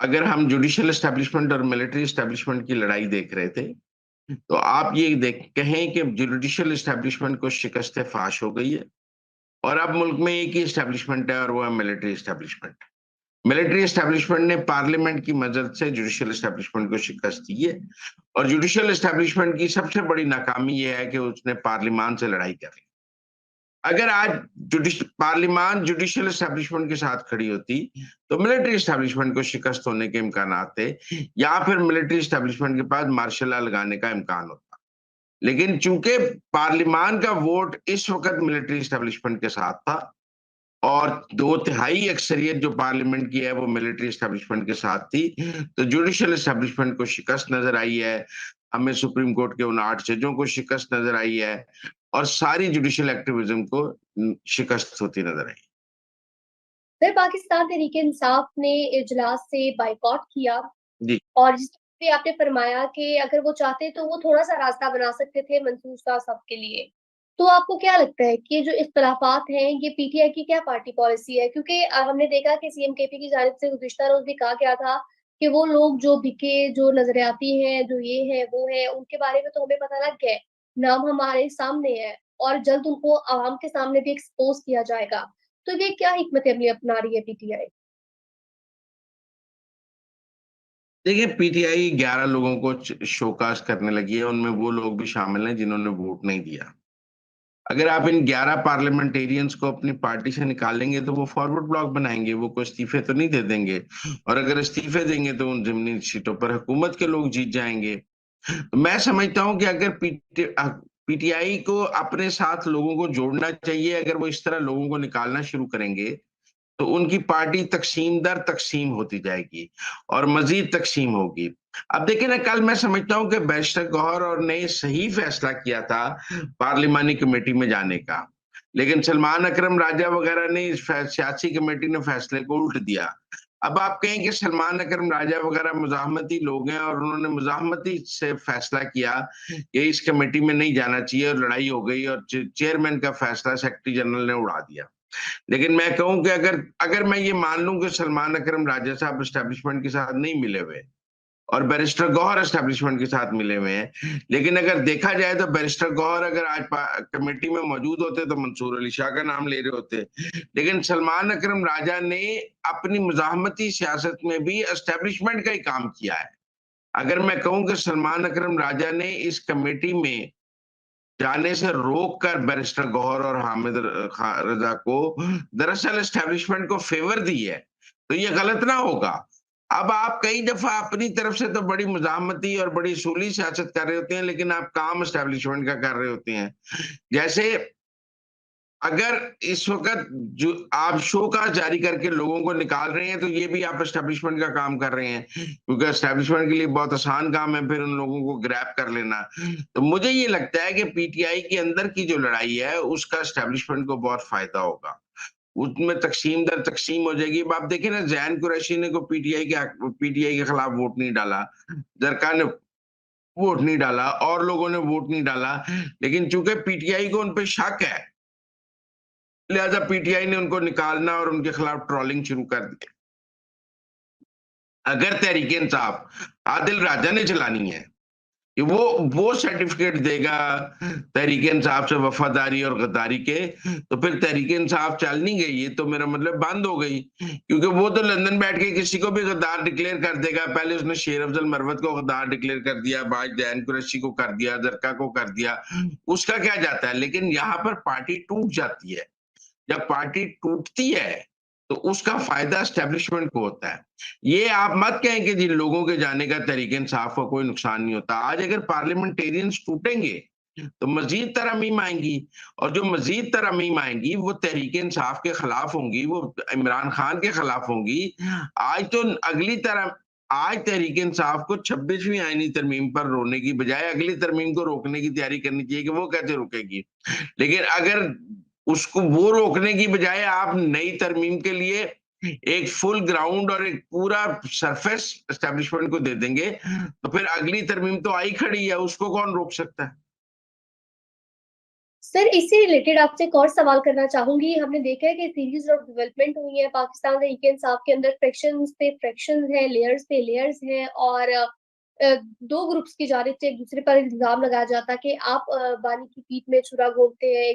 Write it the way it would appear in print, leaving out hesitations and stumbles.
अगर हम judicial establishment और मिलिट्री एस्टेब्लिशमेंट की लड़ाई देख रहे थे, तो आप ये देख कहें कि जुडिशियल एस्टेब्लिशमेंट को शिकस्त फाश हो गई है और अब मुल्क में एक ही एस्टेब्लिशमेंट है और वो है मिलिट्री एस्टेब्लिशमेंट। मिलिट्री एस्टेब्लिशमेंट ने पार्लियामेंट की मदद से जुडिशियल एस्टेब्लिशमेंट को शिकस्त दी है और जुडिशियल एस्टेब्लिशमेंट की सबसे बड़ी नाकामी ये है कि उसने पार्लियामान से लड़ाई कर ली। अगर आज पार्लियामान जुडिशियल एस्टेब्लिशमेंट के साथ खड़ी होती तो मिलिट्री एस्टेब्लिशमेंट को शिकस्त होने के इम्कान थे, या फिर मिलिट्री एस्टेब्लिशमेंट के पास मार्शल लॉ लगाने का इम्कान होता। लेकिन चूंकि पार्लियामान का वोट इस वक्त मिलिट्री एस्टेब्लिशमेंट के साथ था और 2/3 अक्सरियत जो पार्लियामेंट की है वो मिलिट्री एस्टेब्लिशमेंट के साथ थी, तो जुडिशियल एस्टेब्लिशमेंट को शिकस्त नजर आई है। हमें सुप्रीम कोर्ट के उन 8 जजों को शिकस्त नजर आई है और सारी जुडिशियल एक्टिविज्म को शिकस्त होती नजर आई। फिर पाकिस्तान तहरीक इंसाफ ने इजलास से बाइकॉट किया जी। और जिस पे आपने फरमाया कि अगर वो चाहते तो वो थोड़ा सा रास्ता बना सकते थे मंसूर साहब के लिए। तो आपको क्या लगता है कि ये जो इख्तलाफात हैं ये पीटीआई की क्या पार्टी पॉलिसी है? क्योंकि हमने देखा कि सीएमकेपी की जानिब से गुज़िश्ता रोज भी कहा गया था कि वो लोग जो बिके, जो नजरियाती हैं, जो ये है वो है, उनके बारे में तो हमें पता लग गया है, नाम हमारे सामने है और जल्द उनको आवाम के सामने भी एक्सपोज किया जाएगा। तो ये क्या हिकमत अमली अपना रही है पीटीआई? देखिए, पीटीआई 11 लोगों को शोकाज करने लगी है, उनमें वो लोग भी शामिल हैं जिन्होंने वोट नहीं दिया। अगर आप इन 11 पार्लियामेंटेरियंस को अपनी पार्टी से निकालेंगे तो वो फॉरवर्ड ब्लॉक बनाएंगे, वो कोई इस्तीफे तो नहीं दे देंगे, और अगर इस्तीफे देंगे तो उन जिमनी सीटों पर हुकूमत के लोग जीत जाएंगे। तो मैं समझता हूं कि अगर पीटीआई को अपने साथ लोगों को जोड़ना चाहिए, अगर वो इस तरह लोगों को निकालना शुरू करेंगे तो उनकी पार्टी तकसीम दर तकसीम होती जाएगी और मजीद तकसीम होगी। अब देखिए ना, कल मैं समझता हूं कि बैरिस्टर गौहर और ने सही फैसला किया था पार्लिमानी कमेटी में जाने का, लेकिन सलमान अकरम राजा वगैरह ने इस सियासी कमेटी ने फैसले को उल्ट दिया। अब आप कहें कि सलमान अकरम राजा वगैरह मुजाहमती लोग हैं और उन्होंने मुजाहमती से फैसला किया कि इस कमेटी में नहीं जाना चाहिए और लड़ाई हो गई और चेयरमैन का फैसला सेक्रेटरी जनरल ने उड़ा दिया। लेकिन मैं कहूं कि अगर अगर मैं ये मान लूं कि सलमान अकरम राजा साहब एस्टेब्लिशमेंट के साथ नहीं मिले हुए और बैरिस्टर गौहर एस्टेब्लिशमेंट के साथ मिले हुए हैं, लेकिन अगर देखा जाए तो बैरिस्टर गौहर अगर आज कमेटी में मौजूद होते तो मंसूर अली शाह का नाम ले रहे होते, लेकिन सलमान अकरम राजा ने अपनी मुजाहमती सियासत में भी एस्टेब्लिशमेंट का ही काम किया है। अगर मैं कहूं कि सलमान अकरम राजा ने इस कमेटी में जाने से रोक कर बैरिस्टर गौहर और हामिद रजा को दरअसल एस्टेब्लिशमेंट को फेवर दी है, तो ये गलत ना होगा। अब आप कई दफा अपनी तरफ से तो बड़ी मुजाहमती और बड़ी सूली सियासत कर रहे होते हैं, लेकिन आप काम एस्टेब्लिशमेंट का कर रहे होते हैं। जैसे अगर इस वक्त जो आप शोकाज जारी करके लोगों को निकाल रहे हैं तो ये भी आप एस्टेब्लिशमेंट का काम कर रहे हैं, क्योंकि एस्टेब्लिशमेंट के लिए बहुत आसान काम है फिर उन लोगों को ग्रैब कर लेना। तो मुझे ये लगता है कि पीटीआई के अंदर की जो लड़ाई है उसका एस्टेब्लिशमेंट को बहुत फायदा होगा, उसमें तकसीम दर तकसीम हो जाएगी। अब आप देखें ना, जैन कुरैशी ने को पीटीआई के खिलाफ वोट नहीं डाला, जरका ने वोट नहीं डाला और लोगों ने वोट नहीं डाला, लेकिन चूंकि पीटीआई को उन पर शक है लिहाजा पीटीआई ने उनको निकालना और उनके खिलाफ ट्रोलिंग शुरू कर दी। अगर तहरीक इंसाफ आदिल राजा ने चलानी है कि वो सर्टिफिकेट देगा तहरीक इंसाफ से वफादारी और गद्दारी के, तो फिर तहरीक इंसाफ चल नहीं गई, ये तो मेरा मतलब बंद हो गई, क्योंकि वो तो लंदन बैठ के किसी को भी गद्दार डिक्लेयर कर देगा। पहले उसने शेर अफजल मरवत को गद्दार डिक्लेयर कर दिया, बाद जैन कुरैशी को कर दिया, जरका को कर दिया, उसका क्या जाता है। लेकिन यहाँ पर पार्टी टूट जाती है, जब पार्टी टूटती है तो उसका फायदा एस्टेब्लिशमेंट को होता है। ये आप मत कहें कि जिन लोगों के जाने का तरीके इंसाफ का कोई नुकसान नहीं होता। आज अगर पार्लियामेंटेरियंस टूटेंगे तो मजीद तरमीम आएंगी, और जो मजीद तरमीम आएंगी वो तहरीक इंसाफ के खिलाफ होंगी, वो इमरान खान के खिलाफ होंगी। आज तो अगली तरह आज तहरीक इंसाफ को 26वीं आईनी तरमीम पर रोने की बजाय अगली तरमीम को रोकने की तैयारी करनी चाहिए कि वो कैसे रुकेगी। लेकिन अगर उसको वो रोकने की बजाय आप नई तरमीम के लिए एक फुल ग्राउंड और एक पूरा सरफेस एस्टेब्लिशमेंट को दे देंगे तो फिर अगली तरमीम तो आई खड़ी है, उसको कौन रोक सकता है। سر اس سے ریلیٹڈ آپ سے ایک اور سوال کرنا چاہوں گی. ہم نے دیکھا ہے کہ سیریز آف ڈیولپمنٹ ہوئی ہیں پاکستان تحریک انصاف کے اندر، فریکشنز پہ فریکشنز ہیں، لیئرز پہ لیئرز ہیں، اور دو گروپس کی جانب سے ایک دوسرے پر الزام لگایا جاتا ہے کہ آپ بانی کی پیٹھ میں چھرا گھونپتے ہیں،